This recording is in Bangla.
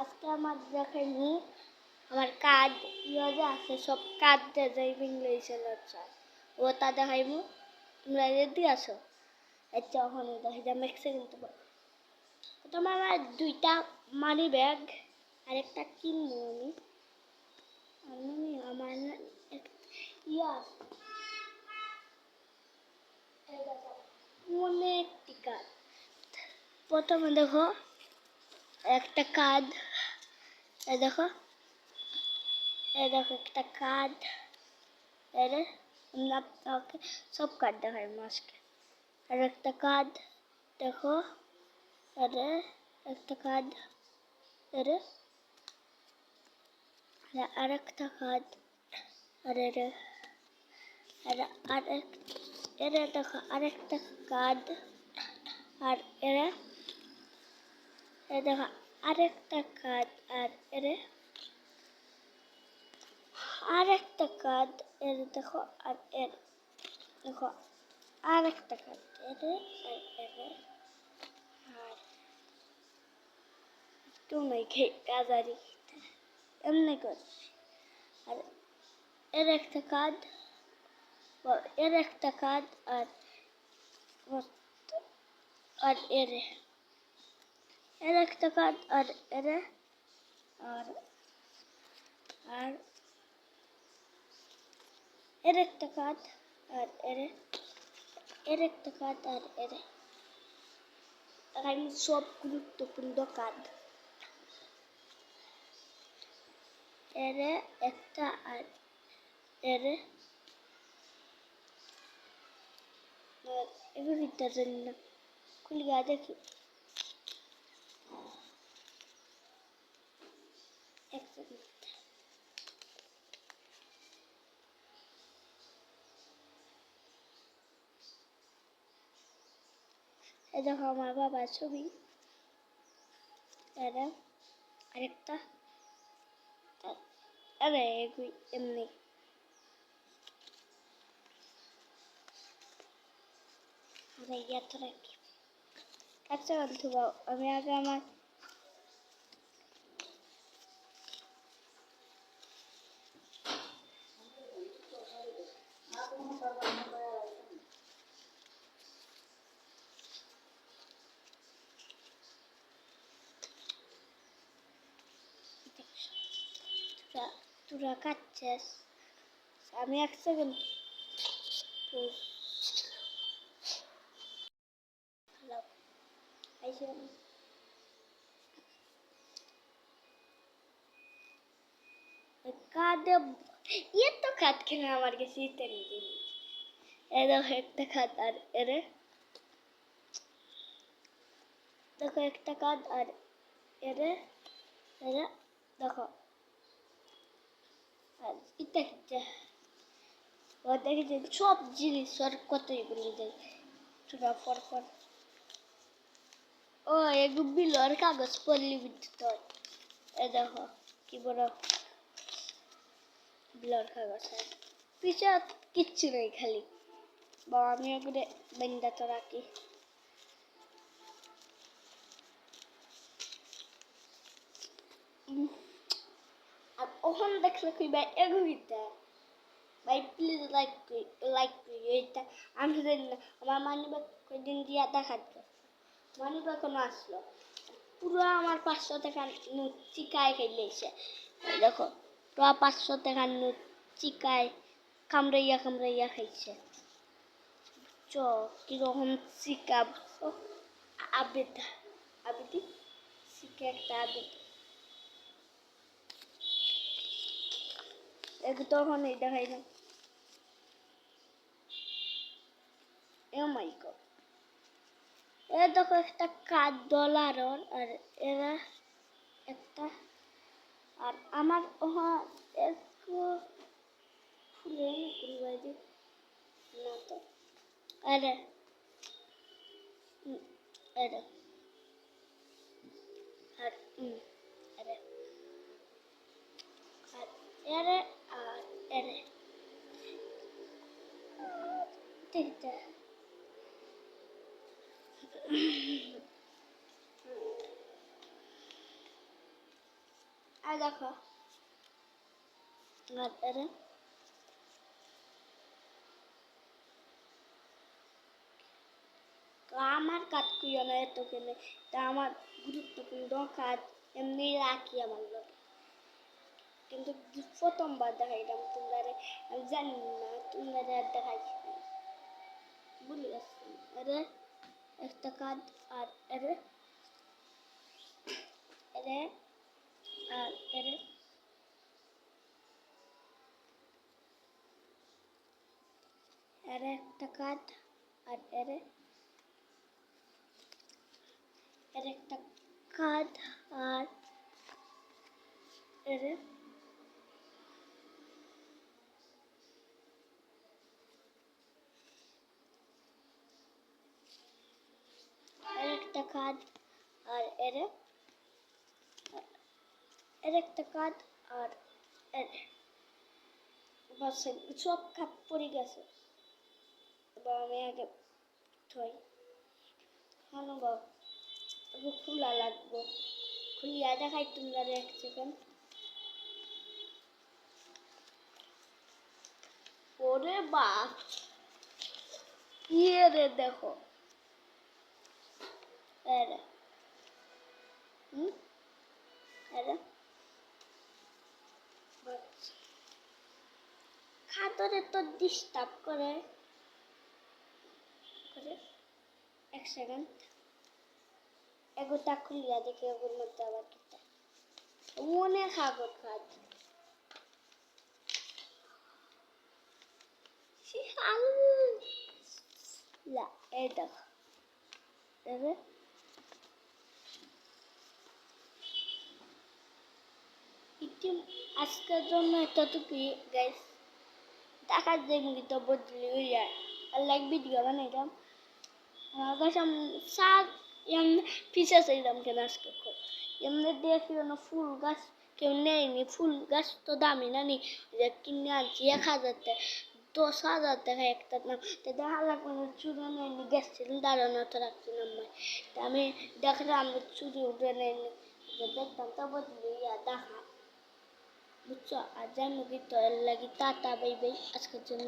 আজকে আমার দেখাইনি আমার কার্ড ইয়ে আছে সব কার্ড যাই ইংলিশে লজ্জা ওটা দেখাইমু তোমরা রেডি আছো আচ্ছা ওখানে দেখাই যা মেক্সে কিন্তু তোমার আমার দুইটা মানি ব্যাগ আর একটা কিনবো আমি আমার ইয়া অনেক টিকা প্রথমে দেখো একটা কার্ড দেখো একটা কার্ড এরে ওকে সব কার্ড দেখাই মাসকে আর একটা কার্ড দেখো আরে একটা কার্ড এরে আরেকটা কার্ড আরে রে আরেক এরে দেখো আরেকটা কার্ড আর এরে দেখো আরেকটা কার্ড আর এরে আরেকটা কার্ড এর দেখো আর এর দেখো আরেকটা কার্ড এরে আর এরে আর তুমি গাজারি এমনি করছি আর এর একটা কার্ড এর একটা কার্ড আর আর এরে এর একটা কার্ড আর এরে আর আর এর একটা কার্ড আর এরে এর একটা কার্ড আর এরে আমি সব গুরুত্বপূর্ণ কার্ড এরে একটা আর এরে এগুলিটার জন্য খুলিয়া দেখি এক সেকেন্ড এই দেখো আমার বাবার ছবি এরা আরেকটা আরে এমনি আরে ইয়াতো রাখি আচ্ছা বন্ধু আমি আগে আমার তোরা কাটছিস আমি এক সেকেন্ড কাঁদে ইয়ে তো খাত খেলে আমার কাছে দেখো একটা খাত আর এরে দেখো একটা কাঁদ আর এরে এরে দেখো আর এটা ও দেখি যে সব জিনিস আর কতই বলে যায় তোরা পর ও এগুলো বিলর কাগজ পল্লী বিদ্যুৎ এ দেখো কি বড় বিলর কাগজ পিছে কিচ্ছু নেই খালি বাবা আমি এগুলো বেন্দা তো রাখি আর ওখানে দেখলে কই ভাই এগুলিটা ভাই প্লিজ লাইক এটা আমি জানি না আমার মানিব্যাগ কয়দিন দিয়া দেখাচ্ছে মানিব্যাগ কোনো আসলো পুরো আমার 500 টাকা নোট চিকায় খেলেছে দেখো পুরো 500 টাকার নোট চিকায় কামড়াইয়া খাইছে চ কিরকম চিকা আবেদি চিকা একটা আবেদি তখন এই দেখাই না ও মাই গড এ দেখো একটা $1 আর এরা একটা আর আমার একটু ফুলে বাজে না তো আরে আরে আর আরে আর এরে আর এরে ঠিক আছে আর দেখো আর এরে আমার কাজ করিও না এত কেনে তা আমার গুরুত্বপূর্ণ কাজ এমনি রাখি আমার লোকে কিন্তু প্রথমবার দেখাইলাম তোমরা আমি জানি না তোমরা দেখাইছি ভুলে গেছি আরে একটা কাজ আর এরে এরে আর এরে এরে একটা কাজ আর এরে এর একটা কাজ আর এরে একটা কাজ আর এরে এর একটা কাজ আর এরে বাস সব কাজ পড়ে গেছে এবার আমি আগে থই অনুভব খোলা লাগবো খুলিয়া দেখাই তোমরা এক সেকেন্ড ওরে বাপ ইয়ে রে দেখো এরে এরে খাতরে তো ডিস্টার্ব করে এক সেকেন্ড এগোটা খুলিয়া দেখে ওগুলোর মধ্যে আবার কিটা মনে খাগত খাত আল্লাহ এই দেখো দেখবে আজকের জন্য এতটুকুই গাইস দেখার দেখবি তো বদলি হয়ে যায় আর লাইক ভিডিও বানাইলাম আমার কাছে শাক এমনি পিছে চাইলাম কেন আজকে এমনি দেখি না ফুল গাছ কেউ নেয়নি ফুল গাছ তো দামি না নি যে কিনে আনছি 1000 10,000 টাকা একটা দাম তো দেখা লাগবে না চুরি নেয়নি গেছিল দাঁড়ানো তো রাখছিলাম তা আমি দেখলাম চুরি উঠে নেয়নি দেখতাম তো বদলি দেখা বুঝছো আর জানো কি তো এর লাগি টাটা বাই বাই আজকের জন্য